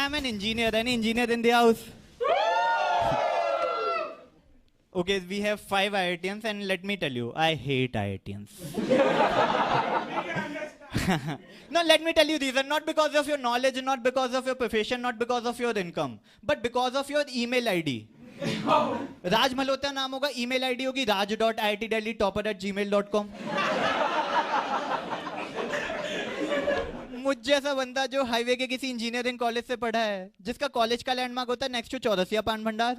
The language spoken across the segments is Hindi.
I'm an engineer. Any engineer in the house? Okay, we have 5 IITians, and let me tell you, I hate IITians. No, let me tell you reason. Not because of your knowledge, not because of your profession, not because of your income, but because of your email ID. राज मल्होत्रा नाम होगा, email ID होगी raj.iitdelhi@gmail.com. मुझ जैसा बंदा जो हाईवे के किसी इंजीनियरिंग कॉलेज से पढ़ा है, जिसका कॉलेज का लैंडमार्क होता है नेक्स्ट टू चौरसिया पान भंडार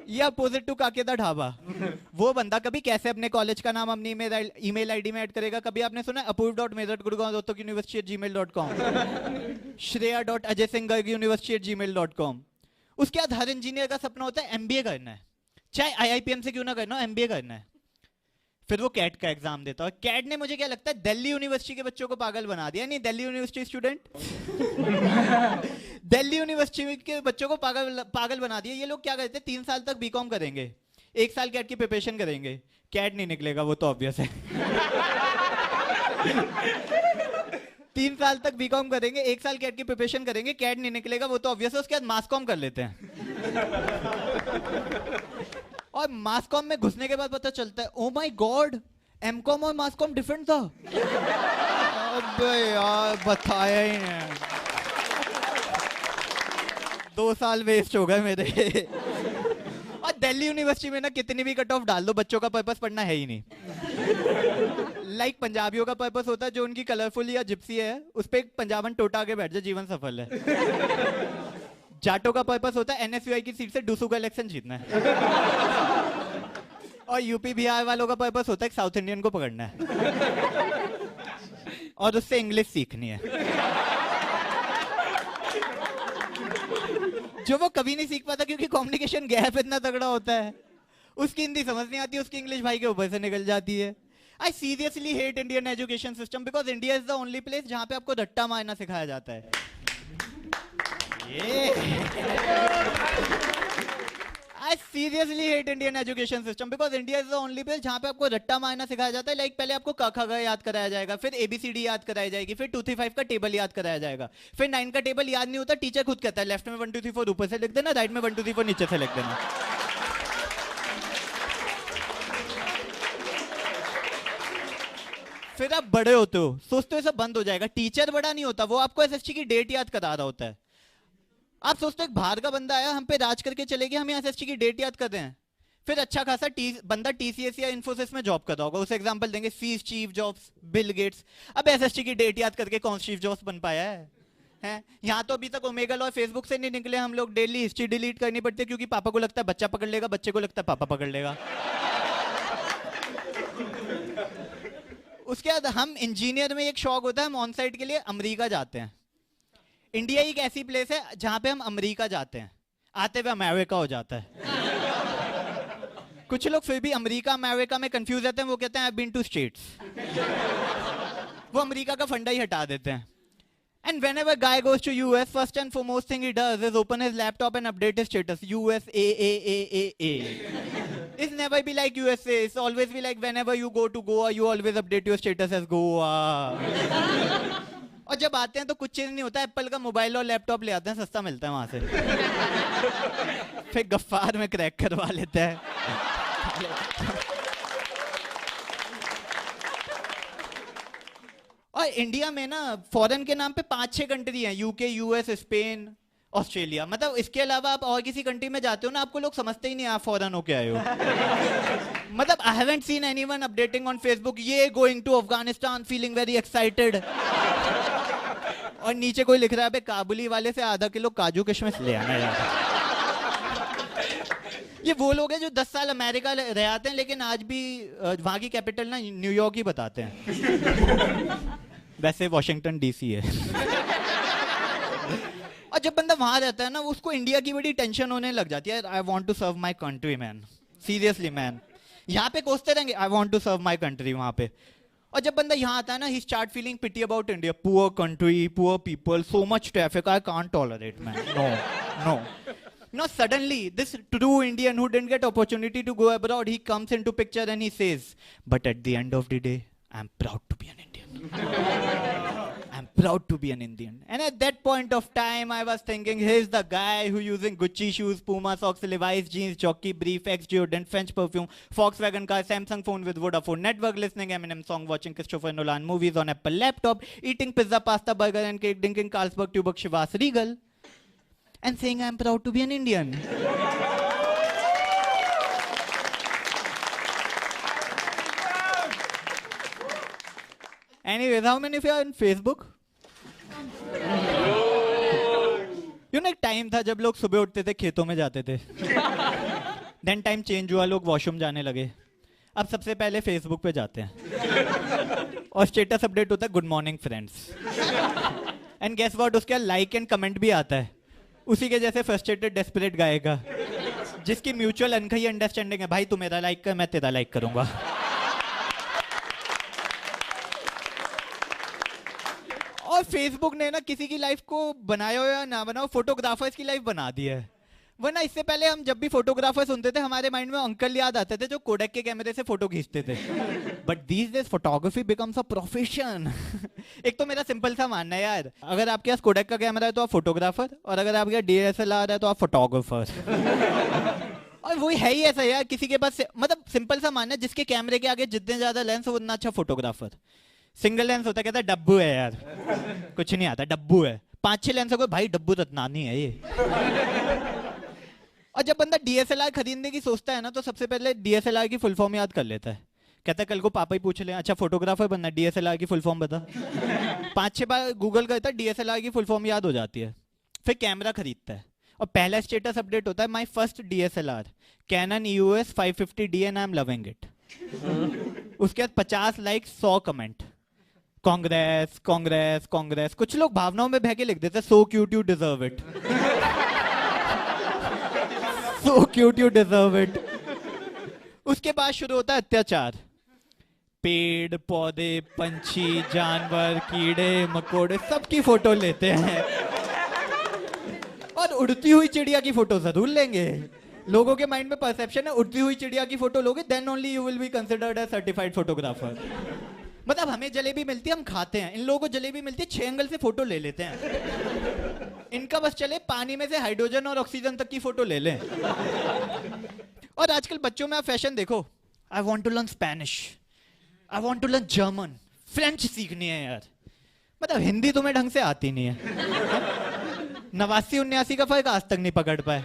या अपोजिट टू काकेदा ढाबा, वो बंदा कभी कैसे अपने कॉलेज का नाम अपनी ईमेल आईडी में ऐड करेगा? कभी आपने सुना apoorv.meerut.gurgaon.university@gmail.com, shreya.ajaysinghgarg@university@gmail.com? उसके बाद हर इंजीनियर का सपना होता है एमबीए करना है, चाहे आईआईपीएम से क्यों ना करना हो, एमबीए करना है। फिर वो कैट का एग्जाम देता है। कैट ने मुझे क्या लगता है दिल्ली यूनिवर्सिटी के बच्चों को पागल बना दिया। नहीं, Delhi university student Delhi university के बच्चों को पागल बना दिया। ये लोग क्या करते हैं, 3 साल तक बीकॉम करेंगे, 1 साल कैट की प्रिपरेशन करेंगे, कैट नहीं निकलेगा, वो तो ऑब्वियस है। 3 साल तक बीकॉम करेंगे, 1 साल कैट की प्रिपरेशन करेंगे, कैट नहीं निकलेगा, वो तो ऑब्वियस है। उसके बाद मास कॉम कर लेते हैं और मास कॉम में घुसने के बाद पता चलता है ओ माय गॉड, एमकॉम और मास कॉम डिफरेंट था। अबे यार बताया ही नहीं, 2 साल वेस्ट हो गए मेरे। और दिल्ली यूनिवर्सिटी में ना कितनी भी कट ऑफ डाल दो, बच्चों का पर्पस पढ़ना है ही नहीं। लाइक पंजाबियों का पर्पस होता है जो उनकी कलरफुल या जिप्सी है, उस पर एक पंजाबन टोटा के बैठ जाए, जीवन सफल है। जाटो का पर्पस होता है एनएसयूआई की सीट से डूसू का इलेक्शन जीतना है। और यूपी बिहार वालों का पर्पस होता है साउथ इंडियन को पकड़ना है और उससे इंग्लिश सीखनी है, जो वो कभी नहीं सीख पाता क्योंकि कम्युनिकेशन गैप इतना तगड़ा होता है। उसकी हिंदी समझ नहीं आती, उसकी इंग्लिश भाई के ऊपर से निकल जाती है। I seriously hate Indian education system because India is the only place जहाँ पे आपको रट्टा मारना सिखाया जाता है। I seriously hate Indian education system because India is the only place जहाँ पे आपको रट्टा मारना सिखाया जाता है। लाइक पहले आपको क ख ग याद कराया जाएगा, फिर ABCD याद कराई जाएगी, फिर 2 3 5 का टेबल याद कराया जाएगा, फिर 9 का टेबल याद नहीं होता, टीचर खुद कहता है लेफ्ट में 1 2 3 4 ऊपर से लिख देना, राइट में 1 2 3 4 नीचे से लिख देना। फिर आप बड़े होते हो, सोचते हो सब बंद हो जाएगा। टीचर बड़ा नहीं होता, वो आपको एसएसटी की डेट याद करा रहा होता है। आप सोचते हो एक बाहर का बंदा आया, हम पे राज करके चले गए, हम एसएसटी की डेट याद कर रहे हैं। फिर अच्छा खासा बंदा टीसीएस या इन्फोसिस में जॉब कर रहा होगा, उसे एग्जांपल देंगे सी चीफ जॉब्स, बिल गेट्स। अब एसएसटी की डेट याद करके कौन चीफ जॉब्स बन पाया है? यहाँ तो अभी तक ओमेगल और फेसबुक से नहीं निकले हम लोग। डेली हिस्ट्री डिलीट करनी पड़ती है क्योंकि पापा को लगता है बच्चा पकड़ लेगा, बच्चे को लगता है पापा पकड़ लेगा। उसके बाद हम इंजीनियर में एक शौक होता है, हम ऑन साइट के लिए अमेरिका जाते हैं। इंडिया एक ऐसी प्लेस है जहां पे हम अमेरिका जाते हैं, आते हुए अमेरिका हो जाता है। कुछ लोग फिर भी अमेरिका अमेरिका में कंफ्यूज रहते हैं, वो कहते हैं आई बीन टू स्टेट्स। वो अमेरिका का फंडा ही हटा देते हैं। And whenever guy goes to US, first and foremost thing he does is open his laptop and update his status. USAAAAA. It's never be like USA. It's always be like whenever you go to Goa, you always update your status as Goa. और जब आते हैं तो कुछ चीज नहीं होता, एप्पल का मोबाइल और लैपटॉप ले आते हैं, सस्ता मिलता है वहां से। फिर गफ्फार में क्रैक करवा लेते हैं। और इंडिया में ना फॉरेन के नाम पे 5-6 कंट्री हैं, यूके, यूएस, स्पेन, ऑस्ट्रेलिया। मतलब इसके अलावा आप और किसी कंट्री में जाते हो ना, आपको लोग समझते ही नहीं आप फॉरेन होके आए हो। मतलब I haven't seen anyone updating on Facebook, ये going to Afghanistan feeling very excited, और नीचे कोई लिख रहा है काबुली वाले से आधा किलो काजू किशमिश ले आना यार। ये वो लोग हैं जो 10 साल अमेरिका रह आते हैं लेकिन आज भी वहां की कैपिटल ना न्यूयॉर्क ही बताते हैं। वैसे वॉशिंगटन डीसी है। और जब बंदा वहां रहता है ना, उसको इंडिया की बड़ी टेंशन होने लग जाती है। I want to serve my country man, seriously man. यहाँ पे कोसते रहेंगे I want to serve my country वहां पे। और जब बंदा यहाँ आता है ना, he start feeling pity about India, poor country, poor people, so much traffic, I can't tolerate man, no no. Now suddenly this true Indian who didn't get opportunity to go abroad, he comes into picture and he says, but at the end of the day, I'm proud to be an Indian. I'm proud to be an Indian. And at that point of time, I was thinking, here's the guy who using Gucci shoes, Puma socks, Levi's jeans, jockey brief, X deodorant, French perfume, Volkswagen car, Samsung phone with Vodafone network, listening Eminem song, watching Christopher Nolan movies on Apple laptop, eating pizza, pasta, burger and cake, drinking Carlsberg, Tuborg, Chivas Regal, and saying I'm proud to be an Indian. Anyways, how many of you are on Facebook? You know, एक टाइम था जब लोग सुबह उठते थे खेतों में जाते थे. देन टाइम चेंज हुआ, लोग वॉशरूम जाने लगे. अब सबसे पहले फेसबुक पे जाते हैं और स्टेटस अपडेट होता है good morning friends. And guess what, उसके लाइक एंड कमेंट भी आता है उसी के जैसे फ्रस्ट्रेटेड डेस्परेट गाएगा जिसकी म्यूचुअल अनकही अंडरस्टैंडिंग है, भाई तू मेरा लाइक कर, मैं तेरा लाइक करूंगा. और फेसबुक ने ना किसी की लाइफ को बनाया हो या ना बनाओ, फोटोग्राफर्स की लाइफ बना दी है. वरना इससे पहले हम जब भी फोटोग्राफर सुनते थे हमारे माइंड में अंकल याद आते थे जो कोडेक के कैमरे से फोटो खींचते थे. But these days photography becomes a profession. एक तो मेरा सिंपल सा मानना है यार, अगर आपके पास कोडेक का कैमरा है तो आप फोटोग्राफर, और अगर आपके पास DSLR है तो आप फोटोग्राफर. और वही है ही ऐसा यार, किसी के पास मतलब सिंपल सा मानना है, जिसके कैमरे के आगे जितने ज्यादा लेंस हो उतना अच्छा फोटोग्राफर. सिंगल लेंस होता है, कहता है डब्बू है यार, कुछ नहीं आता, डब्बू है. 5-6 लेंस हो गए, भाई डब्बू रत्नानी है ये. और जब बंदा DSLR खरीदने की सोचता है ना, तो सबसे पहले DSLR की फुल फॉर्म याद कर लेता है. कहता है कल को पापा ही पूछ ले, अच्छा फोटोग्राफर बनना है, DSLR की फुल फॉर्म बता. 5-6 बार गूगल करता है, DSLR की फुल फॉर्म याद हो जाती है. फिर कैमरा खरीदता है और पहला स्टेटस अपडेट होता है my first DSLR Canon EOS 550D and I am loving it. उसके बाद 50 लाइक, 100 कमेंट, कांग्रेस कांग्रेस कांग्रेस. कुछ लोग भावनाओं में बह के लिख देते, so cute you deserve it. So cute you deserve it. उसके बाद शुरू होता है अत्याचार. पेड़ पौधे, पंछी, जानवर, कीड़े मकोड़े सबकी फोटो लेते हैं. और उड़ती हुई चिड़िया की फोटो जरूर लेंगे. लोगों के माइंड में परसेप्शन है, उड़ती हुई चिड़िया की फोटो लोगे then only you will be considered as certified photographer. मतलब हमें जलेबी मिलती है, हम खाते हैं. इन लोगों को जलेबी मिलती है, 6 एंगल से फोटो ले लेते हैं. इनका बस चले पानी में से हाइड्रोजन और ऑक्सीजन तक की फोटो ले लें. और आजकल बच्चों में आप फैशन देखो, I want to learn Spanish, I want to learn German, French सीखनी है यार. मतलब हिंदी तुम्हें ढंग से आती नहीं है. 89-89 का फर्क आज तक नहीं पकड़ पाए.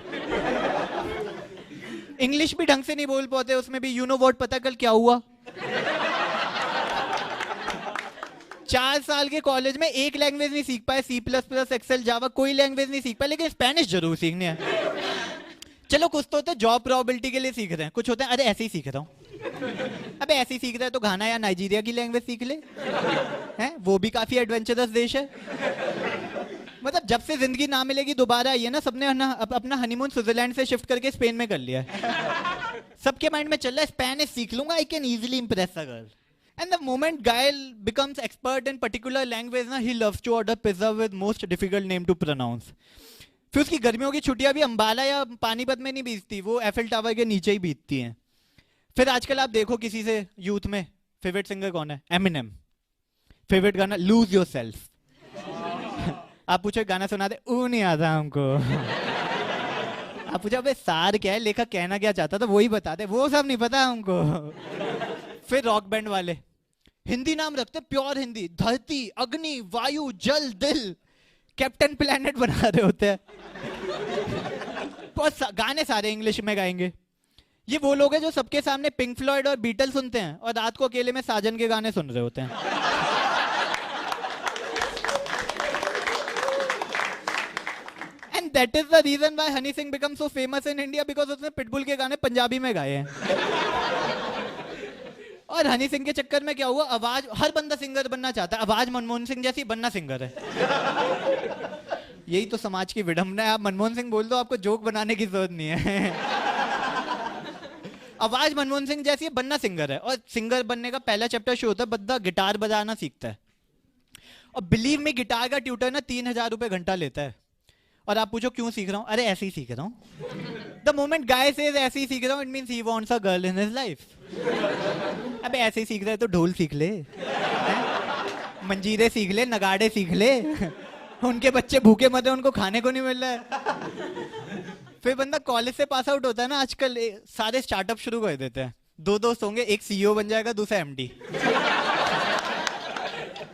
इंग्लिश भी ढंग से नहीं बोल पाते, उसमें भी यू नो व्हाट पता कल क्या हुआ. 4 साल के कॉलेज में एक लैंग्वेज नहीं सीख पाए, C++, एक्सेल, जावा, कोई लैंग्वेज नहीं सीख पाए, लेकिन स्पेनिश जरूर सीखनी है. चलो कुछ तो होते हैं जॉब प्रोबेबिलिटी के लिए सीख रहे हैं, कुछ होते हैं अरे ऐसे ही सीख रहा हूँ. अबे ऐसे ही सीख रहा है तो घाना या नाइजीरिया की लैंग्वेज सीख ले, हैं वो भी काफी एडवेंचरस देश है. मतलब जब से जिंदगी ना मिलेगी दोबारा आई है ना, सबने अपना हनीमून स्विट्जरलैंड से शिफ्ट करके स्पेन में कर लिया है. सबके माइंड में चल रहा है स्पेनिश सीख लूंगा, I can easily Impress a girl. And the moment guy becomes expert in particular language, ना he loves to order pizza with most difficult name to pronounce. फिर उसकी गर्मियों की छुट्टियां भी अंबाला या पानीपत में नहीं बीतती, वो एफिल टावर के नीचे ही बीतती हैं. फिर आजकल आप देखो किसी से यूथ में फेवरेट सिंगर कौन है, एमिनेम. फेवरेट गाना लूज योर सेल्फ. आप पूछो गाना सुना दे, ऊ नहीं आता हमको. आप पूछो अबे सार क्या है, लेखक कहना क्या चाहता था वही बता दे, वो सब नहीं पता हमको. फिर रॉक बैंड वाले हिंदी नाम रखते, प्योर हिंदी, धरती, अग्नि, वायु, जल, दिल, कैप्टन प्लेनेट बना रहे होते हैं. गाने सारे इंग्लिश में गाएंगे. ये वो लोग हैं जो सबके सामने पिंक फ्लॉयड और बीटल सुनते हैं और रात को अकेले में साजन के गाने सुन रहे होते हैं. And that is the reason why Honey Singh become so famous in India, because उसने पिटबुल के गाने पंजाबी में गाए हैं. और हनी सिंह के चक्कर में क्या हुआ, आवाज, हर बंदा सिंगर बनना चाहता है, आवाज मनमोहन सिंह जैसी बनना सिंगर है. यही तो समाज की विडंबना है. आप मनमोहन सिंह बोल दो, आपको जोक बनाने की जरूरत नहीं है. आवाज मनमोहन सिंह जैसी है, बनना सिंगर है. और सिंगर बनने का पहला चैप्टर शुरू होता है, बंदा गिटार बजाना सीखता है. और बिलीव मी, गिटार का ट्यूटर ना 3000 रुपए घंटा लेता है. और आप पूछो क्यों सीख रहा हूँ, अरे ऐसे ही सीख रहा हूँ. द मोमेंट गाय सेज ऐसे ही सीख रहा हूँ, it means he wants a girl in his life. अबे ऐसे ही सीख रहा है तो ढोल सीख ले. मंजीरे सीख ले, नगाड़े सीख ले। उनके बच्चे भूखे मर रहे, उनको खाने को नहीं मिल रहा है। फिर बंदा कॉलेज से पास आउट होता है ना, आजकल सारे स्टार्टअप शुरू कर देते हैं। दो दोस्त होंगे, एक सीईओ बन जाएगा, दूसरा एमडी।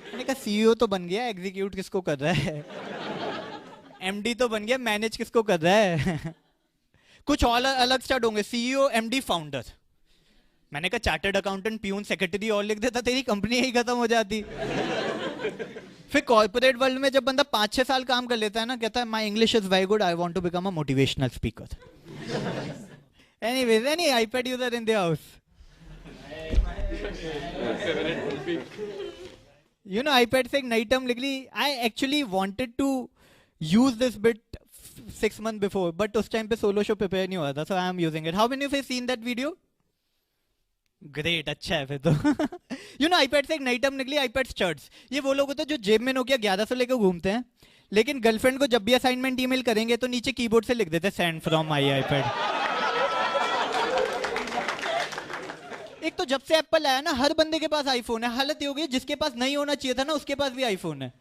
मैंने कहा सीईओ तो बन गया, एग्जीक्यूट किसको कर रहा है? एमडी तो बन गया, मैनेज किसको कर रहा है? कुछ और अलग स्टार्ट होंगे, सीईओ, एमडी, फाउंडर। मैंने कहा चार्टर्ड अकाउंटेंट, प्यून, सेक्रेटरी और लिख देता, तेरी कंपनी ही खत्म हो जाती। फिर कॉर्पोरेट वर्ल्ड में जब बंदा 5-6 साल काम कर लेता है ना, कहता है my English is very good, I want to become a motivational speaker. Anyways, any iPad user in the house? You know iPad से एक नई टर्म निकली। I actually wanted to use this bit 6 months before, but उस टाइम पे सोलो शो प्रिपेयर नहीं हुआ था, so I am using it. How many of you seen that video? Great, अच्छा है फिर तो। यू नो आईपैड से एक नई टर्म निकली, आईपैड स्टड्स। ये वो लोग होते हैं जो जेब में नोकिया 1100 लेकर घूमते हैं, लेकिन गर्लफ्रेंड को जब भी असाइनमेंट ईमेल करेंगे तो नीचे कीबोर्ड से लिख देते हैं सेंड फ्रॉम माय आईपैड। एक तो जब से एप्पल आया ना, हर बंदे के पास आईफोन है। हालत ये हो गई, जिसके पास नहीं होना चाहिए था ना, उसके पास भी आईफोन है।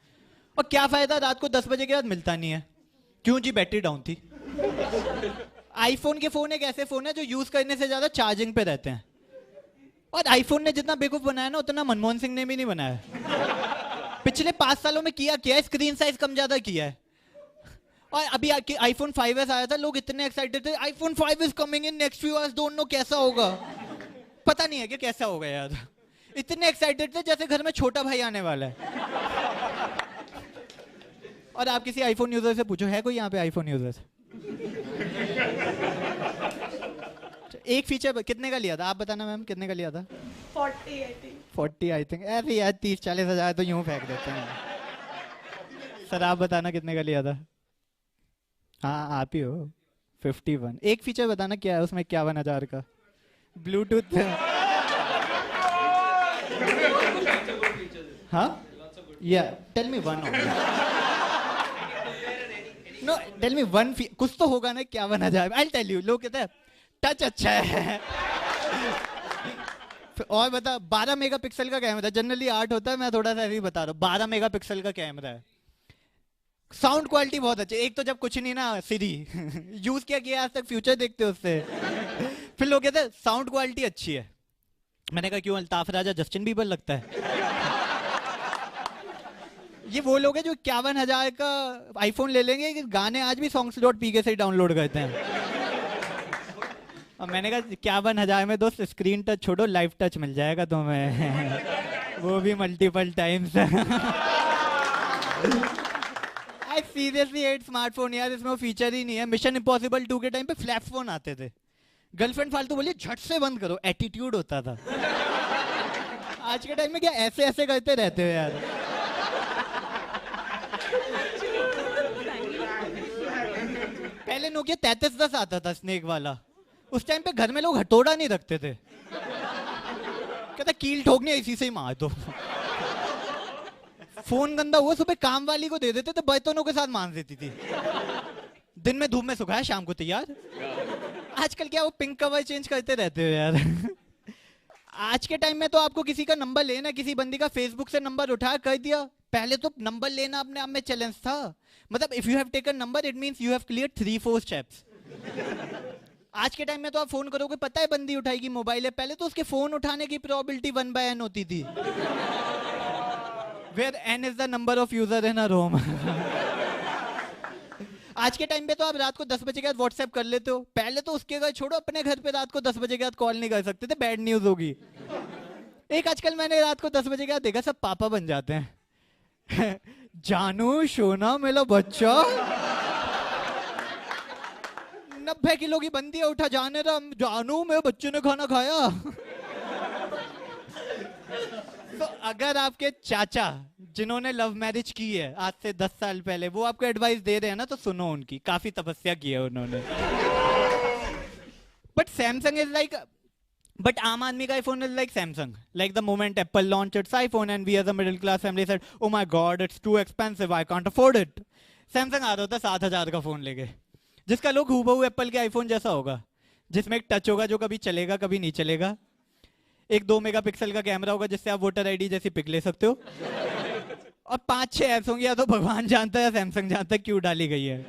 और क्या फायदा, रात को 10 बजे के बाद मिलता नहीं है। क्यों जी? बैटरी डाउन थी। आईफोन के फोन एक ऐसे फोन है जो यूज करने से ज्यादा चार्जिंग पे रहते हैं। और आईफोन ने जितना बेवकूफ बनाया ना, उतना मनमोहन सिंह ने भी नहीं बनाया। पिछले 5 सालों में किया क्या है? स्क्रीन साइज कम ज्यादा किया है। और अभी आईफोन 5s आया था, लोग इतने एक्साइटेड थे, iPhone 5 is coming in next few hours, don't know कैसा होगा। पता नहीं है कि कैसा होगा यार। इतने एक्साइटेड थे जैसे घर में छोटा भाई आने वाला है। और आप किसी आईफोन यूजर से पूछो, है कोई यहाँ पे आईफोन यूजर? एक फीचर कितने का लिया था आप बताना मैम, कितने का लिया था? 40 आई थिंक। ऐसे यार 30-40 हजार तो यूं फेंक देते हैं। सर आप बताना कितने का लिया था? हाँ आप ही हो। 51। एक फीचर बताना क्या है उसमें 51,000 का? ब्लूटूथ। हाँ या tell me one. No tell me one. कुछ तो होगा ना 51,000। I tell you. लोग कहते हैं टच अच्छा है। और बता, 12 मेगापिक्सल का कैमरा, जनरली 8 होता है, मैं थोड़ा सा ऐसे ही बता रहा हूँ। 12 मेगापिक्सल का कैमरा है। साउंड क्वालिटी बहुत अच्छी। एक तो जब कुछ नहीं ना, सीरी यूज क्या किया आज तक, फ्यूचर देखते उससे। फिर लोग कहते हैं साउंड क्वालिटी अच्छी है। मैंने कहा क्यों, अल्ताफ राजा जस्टिन बीबर लगता है? ये वो लोग हैं जो 51,000 का आईफोन ले लेंगे, गाने आज भी songs.pk से डाउनलोड करते हैं। और मैंने कहा 51,000 में दोस्त स्क्रीन टच छोड़ो, लाइव टच मिल जाएगा तुम्हें। वो भी multiple times. I seriously hate smartphone यार, इसमें वो फीचर ही नहीं है। मिशन इम्पॉसिबल 2 के टाइम पे फ्लैप फोन आते थे। गर्लफ्रेंड फालतू बोलिए झट से बंद करो, एटीट्यूड होता था। आज के टाइम में क्या ऐसे ऐसे करते रहते हो यार। पहले नोकिया 3310 आता था, स्नेक वाला। उस टाइम पे घर में लोग हथौड़ा नहीं रखते थे, कहता कील ठोकनी इसी से ही मार दो। फोन गंदा हुआ सुबह काम वाली को दे देते थे, बर्तनों के साथ मांज देती थी। दिन में धूप में सुखाया, शाम को तैयार। आजकल क्या वो पिंक कवर चेंज करते रहते हो यार। आज के टाइम में तो आपको किसी का नंबर लेना, किसी बंदी का फेसबुक से नंबर उठा कर दिया। पहले तो नंबर लेना अपने आप में चैलेंज था। मतलब if you have taken number it means you have clear 3-4 steps. आज के टाइम में तो आप फोन करोगे, पता है बंदी उठाएगी, मोबाइल है। पहले तो उसके फोन उठाने की प्रोबेबिलिटी 1/n होती थी। Where n is the number of user in a room। आज के टाइम पे तो आप रात को 10 बजे के बाद व्हाट्सएप कर लेते हो। पहले तो उसके घर छोड़ो, अपने घर पे रात को 10 बजे के बाद कॉल नहीं कर सकते थे, बैड न्यूज होगी। एक आजकल मैंने रात को 10 बजे के बाद देखा, सब पापा बन जाते हैं। जानू सोना मेरा बच्चा 90 किलो की बंदी है, उठा जाने रहा, जानू मेरे बच्चे ने खाना खाया। तो अगर आपके चाचा जिन्होंने लव मैरिज की है आज से 10 साल पहले, वो आपको एडवाइस दे रहे हैं ना, तो सुनो उनकी, काफी तपस्या की है उन्होंने। But Samsung is like, but आम आदमी का iPhone is like Samsung. Like the moment Apple launch its iPhone and we as a middle class family said, oh my god it's too expensive, I can't afford it. Samsung आ रहा होता 7,000 का फोन लेके, जिसका लुक हूबहू एप्पल के आईफोन जैसा होगा, जिसमें एक टच होगा जो कभी चलेगा कभी नहीं चलेगा, एक 2 मेगापिक्सल का कैमरा होगा जिससे आप वोटर आईडी जैसी पिक ले सकते हो, और 5-6 ऐप्स होंगे, या तो भगवान जानता है या सैमसंग जानता है क्यों डाली गई है।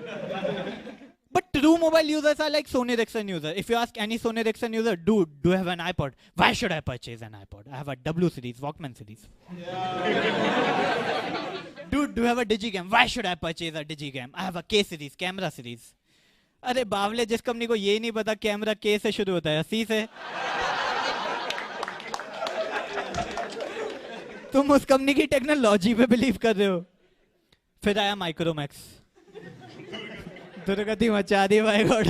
But true mobile users are like Sony Ericsson user. If you ask any Sony Ericsson user, dude, do you have an iPod? Why should I purchase an iPod? I have a W series, Walkman series. Dude, do you have a Digicam? Why should I purchase a Digicam? I have a K series, camera series. अरे बावले, जिस कंपनी को ये नहीं पता कैमरा K से शुरू होता है, C से, तुम उस कंपनी की टेक्नोलॉजी पे बिलीव कर रहे हो। फिर आया माइक्रोमैक्स, दुर्गति मचा दी, माय गॉड।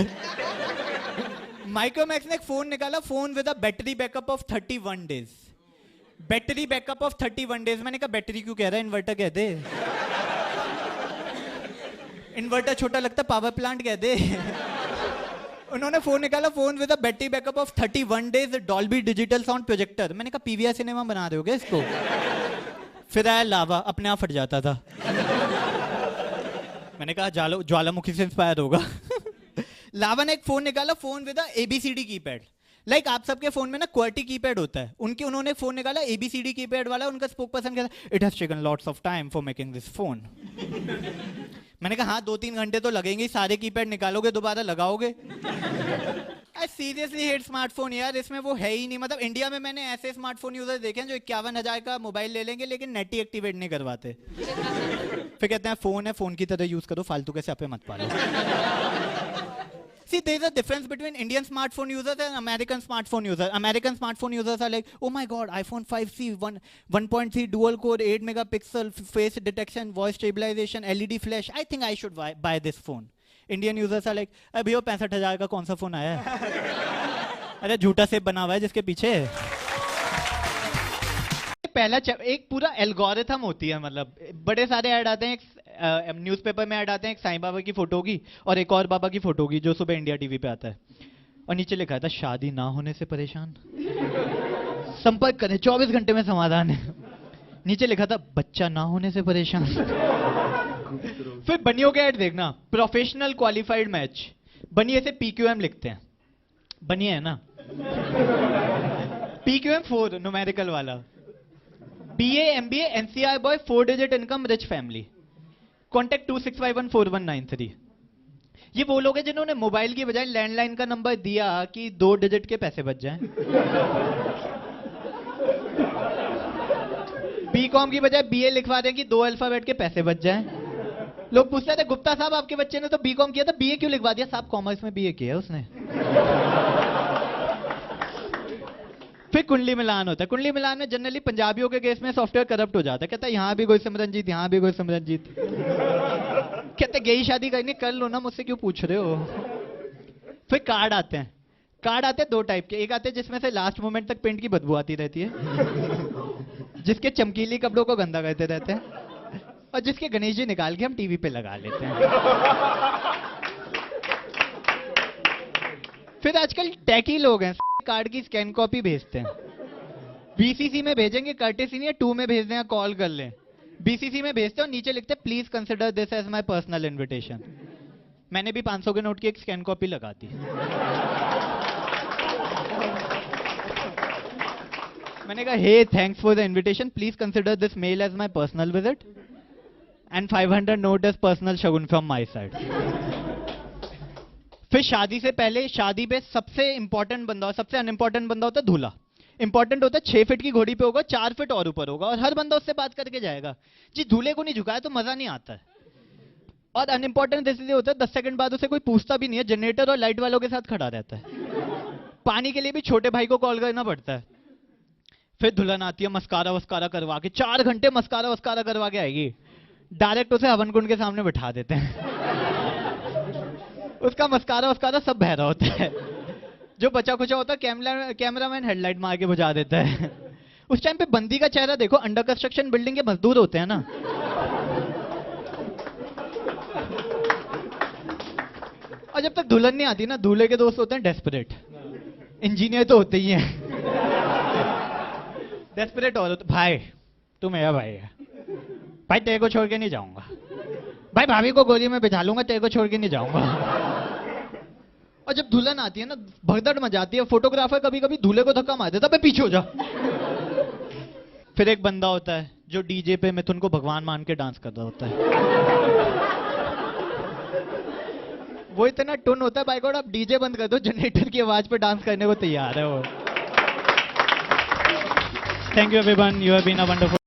माइक्रोमैक्स ने एक फोन निकाला, phone with a battery backup of 31 days. Battery backup of 31 days. मैंने कहा बैटरी क्यों कह रहा है, इन्वर्टर कह दे। इन्वर्टर छोटा लगता, पावर प्लांट कह दे। उन्होंने फोन निकाला, phone with a battery backup of 31 days, Dolby digital sound projector. मैंने कहा पीवीआर सिनेमा बना रहे हो क्या इसको? फिर आया लावा, अपने आप फट जाता था। मैंने कहा ज्वालामुखी से इंस्पायर होगा। लावा ने एक फोन निकाला, phone with ABCD keypad. Like आप सबके फोन में ना क्वार्टी कीपैड होता है, उन्होंने फोन निकाला एबीसीडी कीपैड वाला। उनका स्पोक पर्सन कहता, it has taken lots of time for making this phone. मैंने कहा हाँ 2-3 घंटे तो लगेंगे, सारे कीपैड निकालोगे दोबारा लगाओगे। आई सीरियसली हेट स्मार्टफोन यार, इसमें वो है ही नहीं। मतलब इंडिया में मैंने ऐसे स्मार्टफोन यूजर देखे हैं जो 51,000 का मोबाइल ले लेंगे लेकिन नेट ही एक्टिवेट नहीं करवाते। फिर कहते हैं फोन है, फोन की तरह यूज करो, फालतू के स्यापे मत पालो। See, there is a difference between Indian smartphone users and American smartphone users. American smartphone users are like, oh my god, iPhone 5C, 1.3 dual core, 8 megapixel, face detection, voice stabilization, LED flash. I think I should buy this phone. Indian users are like, अभी वो 65,000 का कौन सा फोन आया है? अरे झूठा सेब बना हुआ है जिसके पीछे। पहला एक पूरा एल्गोरिथम होती है, मतलब बड़े सारे ऐड आते हैं, न्यूज़पेपर में ऐड आते हैं, एक साईं बाबा की फोटो होगी और एक और बाबा की फोटो होगी जो सुबह इंडिया टीवी पे आता है, और नीचे लिखा था शादी ना होने से परेशान, संपर्क करें 24 घंटे में समाधान है। नीचे लिखा था बच्चा ना होने से परेशान। फिर बनियों के ऐड देखना, प्रोफेशनल क्वालिफाइड मैच, बनिए से PQM लिखते हैं, बनिए है ना, PQM 4 न्यूमेरिकल वाला, BA MBA NCI boy 4 digit income rich family, contact 26514193। ये वो लोग हैं जिन्होंने मोबाइल की बजाय लैंडलाइन का नंबर दिया कि 2 डिजिट के पैसे बच जाएं। बीकॉम की बजाय BA लिखवा दें कि 2 अल्फाबेट के पैसे बच जाएं। लोग पूछते थे गुप्ता साहब आपके बच्चे ने तो बीकॉम किया था, BA क्यों लिखवा दिया? साहब कॉमर्स में BA किया है उसने। फिर कुंडली मिलान होता है, कुंडली मिलान में जनरली पंजाबियों के केस में सॉफ्टवेयर करप्ट हो जाता है, कहता है यहाँ भी कोई सिमरनजीत, यहाँ भी कोई सिमरनजीत। कहते गई शादी करनी कर लो ना, मुझसे क्यों पूछ रहे हो। फिर कार्ड आते हैं, कार्ड आते हैं 2 टाइप के, एक आते हैं जिसमें से लास्ट मोमेंट तक पेंट की बदबू आती रहती है, जिसके चमकीली कपड़ों को गंदा करते रहते हैं, और जिसके गणेश जी निकाल के हम टीवी पे लगा लेते हैं। फिर आजकल टैकी लोग हैं, कार्ड की स्कैन कॉपी भेजते हैं, BCC में भेजेंगे, कर्टेसी नहीं है, 2 में भेज दें, कॉल कर लें। BCC में भेजते हैं और नीचे लिखते हैं please consider this as my personal invitation. मैंने भी 500 के नोट की एक स्कैन कॉपी लगा दी। मैंने कहा hey thanks for the invitation, please consider this mail as my personal visit and 500 note as personal shagun from my side. फिर शादी से पहले, शादी पे सबसे इंपॉर्टेंट बंदा और सबसे अनइंपॉर्टेंट बंदा होता है दूल्हा। इंपॉर्टेंट होता है 6 फीट की घोड़ी पे होगा, 4 फीट और ऊपर होगा, और हर बंदा उससे बात करके जाएगा। जी दूल्हे को नहीं झुकाया तो मजा नहीं आता है। और अनइंपॉर्टेंट इसलिए होता है 10 सेकंड बाद उसे कोई पूछता भी नहीं है, जनरेटर और लाइट वालों के साथ खड़ा रहता है। पानी के लिए भी छोटे भाई को कॉल करना पड़ता है। फिर दुल्हन आती है मस्कारा वस्कारा करवा के, 4 घंटे मस्कारा वस्कारा करवा के आएगी, डायरेक्ट उसे हवन कुंड के सामने बिठा देते हैं। उसका मस्कारा वस्कारा सब बह रहा होता है, जो बचा खुचा होता है कैमरामैन हेडलाइट मार के बुझा देता है। उस टाइम पे बंदी का चेहरा देखो, अंडर कंस्ट्रक्शन बिल्डिंग के मजदूर होते हैं ना, और जब तक दुल्हन नहीं आती ना, दूल्हे के दोस्त होते हैं डेस्परेट, इंजीनियर तो होते ही हैं। डेस्परेट और भाई तू मेरा भाई है, भाई तेरे को छोड़ के नहीं जाऊंगा, भाई भाभी को गोदी में बिठा लूंगा, तेरे को छोड़ के नहीं जाऊंगा। और जब दुल्हन आती है ना, भगदड़ मचाती है, फोटोग्राफर कभी कभी दूल्हे को धक्का मार देता, भाई पीछे हो जा। फिर एक बंदा होता है जो डीजे पे मिथुन को भगवान मान के डांस कर रहा होता है। वो इतना टुन होता है, बाय गॉड आप डीजे बंद कर दो, जनरेटर की आवाज पे डांस करने को तैयार है वो। Thank you everyone, you have been a wonderful